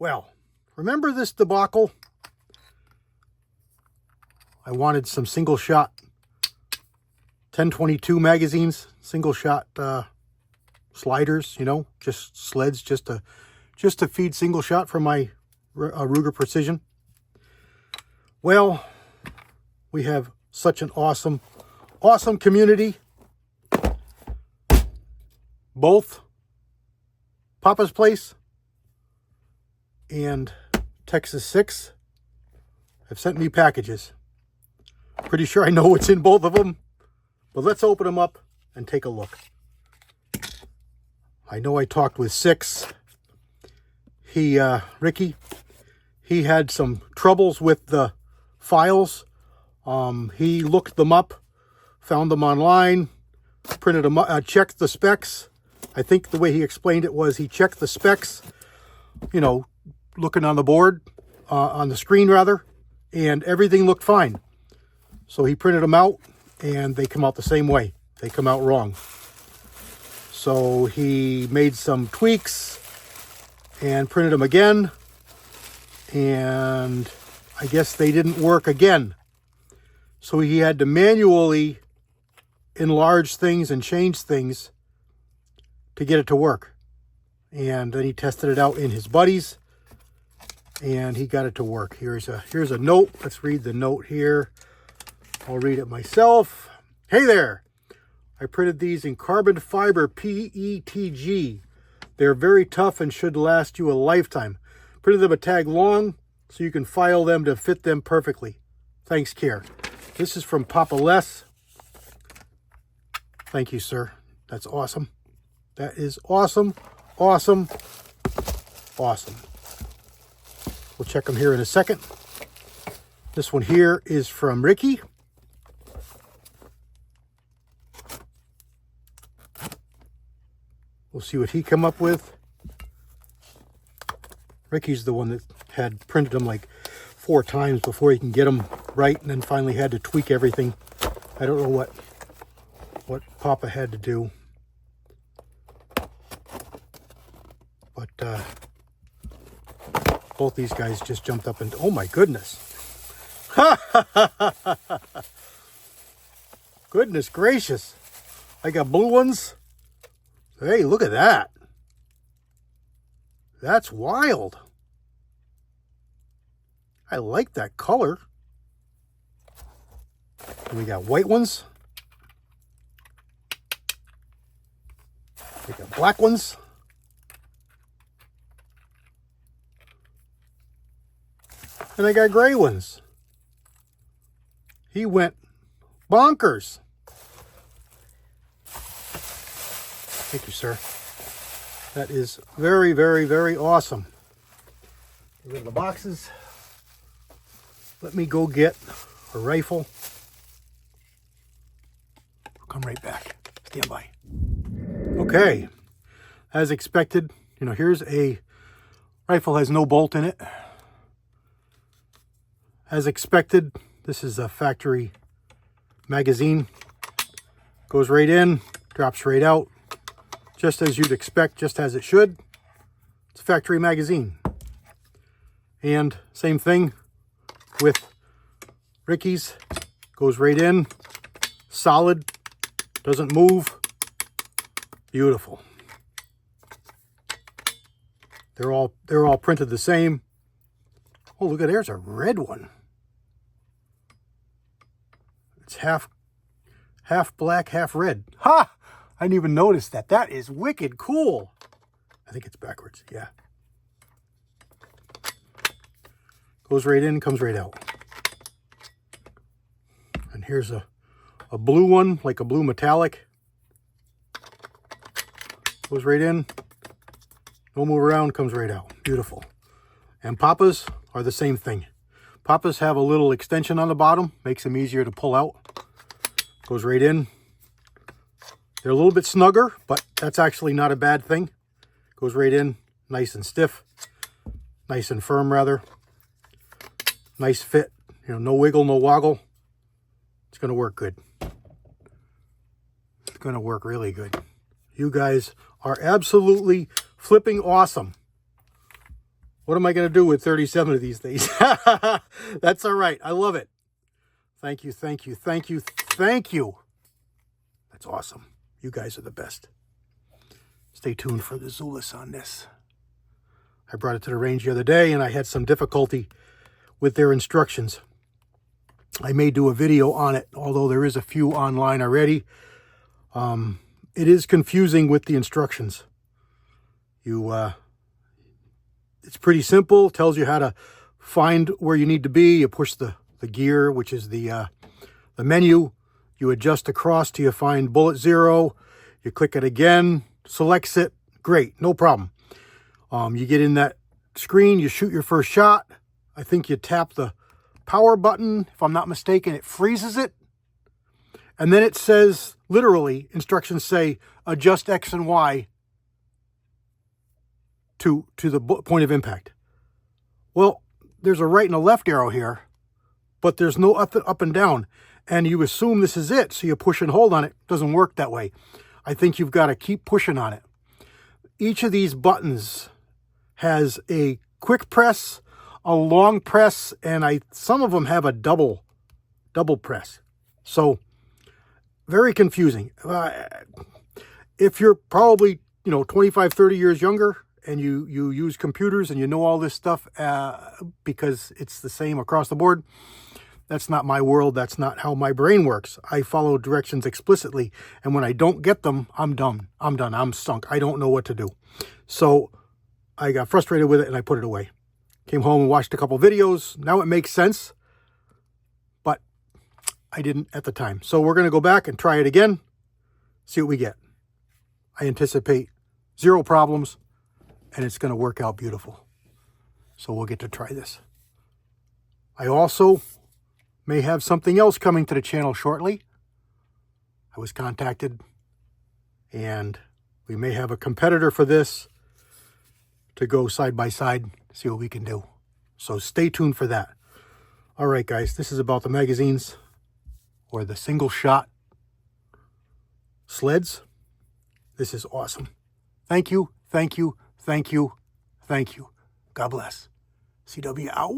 Well, remember this debacle? I wanted some single shot 1022 magazines, single shot sliders, you know, just sleds, just to feed single shot from my Ruger Precision. Well, we have such an awesome community. Both Poppa's Place and Texas 6 have sent me packages. Pretty sure I know what's in both of them, but let's open them up and take a look. I know I talked with 6. Ricky, he had some troubles with the files. He looked them up, found them online, printed them, checked the specs. I think the way he explained it was he checked the specs, you know, looking on the board, on the screen rather, and everything looked fine. So he printed them out and they come out the same way. They come out wrong. So he made some tweaks and printed them again. And I guess they didn't work again. So he had to manually enlarge things and change things to get it to work. And then he tested it out in his buddies and he got it to work. Here's a note. Let's read the note here. I'll read it myself. Hey there. I printed these in carbon fiber PETG. They're very tough and should last you a lifetime. Printed them a tag long so you can file them to fit them perfectly. Thanks, Care. This is from Papa Les. Thank you, sir. That's awesome. That is awesome, awesome, awesome. We'll check them here in a second. This one here is from Ricky. We'll see what he come up with. Ricky's the one that had printed them like 4 times before he can get them right, and then finally had to tweak everything. I don't know what Papa had to do. But both these guys just jumped up and, oh my goodness. Goodness gracious. I got blue ones. Hey, look at that. That's wild. I like that color. And we got white ones. We got black ones. And I got gray ones. He went bonkers. Thank you, sir. That is very, very, very awesome. Get rid of the boxes. Let me go get a rifle. I'll come right back. Stand by. Okay. As expected, you know, here's a rifle, has no bolt in it. As expected, this is a factory magazine. Goes right in, drops right out. Just as you'd expect, just as it should. It's a factory magazine. And same thing with Ricky's. Goes right in, solid, doesn't move. Beautiful. They're all printed the same. Oh, look at there's a red one. It's half black, half red. Ha! I didn't even notice that. That is wicked cool. I think it's backwards. Yeah. Goes right in, comes right out. And here's a blue one, like a blue metallic. Goes right in. No move around, comes right out. Beautiful. And Poppa's are the same thing. Poppa's have a little extension on the bottom. Makes them easier to pull out. Goes right in. They're a little bit snugger, but that's actually not a bad thing. Goes right in, nice and stiff. Nice and firm, rather. Nice fit. You know, no wiggle, no woggle. It's going to work good. It's going to work really good. You guys are absolutely flipping awesome. What am I going to do with 37 of these things? That's all right. I love it. Thank you, thank you, thank you, thank you. That's awesome. You guys are the best. Stay tuned for the Zulus on this. I brought it to the range the other day, and I had some difficulty with their instructions. I may do a video on it, although there is a few online already. It is confusing with the instructions. It's pretty simple. Tells you how to find where you need to be. You push the gear, which is the menu. You adjust across till you find bullet 0. You click it again, selects it. Great, no problem. You get in that screen, you shoot your first shot. I think you tap the power button. If I'm not mistaken, it freezes it. And then it says, literally, instructions say, adjust X and Y to the point of impact. Well, there's a right and a left arrow here, but there's no up and down. And you assume this is it, so you push and hold on it. It doesn't work that way. I think you've got to keep pushing on it. Each of these buttons has a quick press, a long press, and some of them have a double press. So very confusing. If you're probably 25, 30 years younger and you use computers and you know all this stuff because it's the same across the board, that's not my world. That's not how my brain works. I follow directions explicitly, and when I don't get them, I'm done. I'm sunk. I don't know what to do. So I got frustrated with it and I put it away. Came home and watched a couple videos. Now it makes sense, but I didn't at the time. So we're going to go back and try it again, see what we get. I anticipate 0 problems, and it's going to work out beautiful. So we'll get to try this. I also may have something else coming to the channel shortly. I was contacted, and we may have a competitor for this to go side by side, see what we can do. So stay tuned for that. All right, guys, this is about the magazines or the single shot sleds. This is awesome. Thank you, thank you, thank you, thank you. God bless. CW out.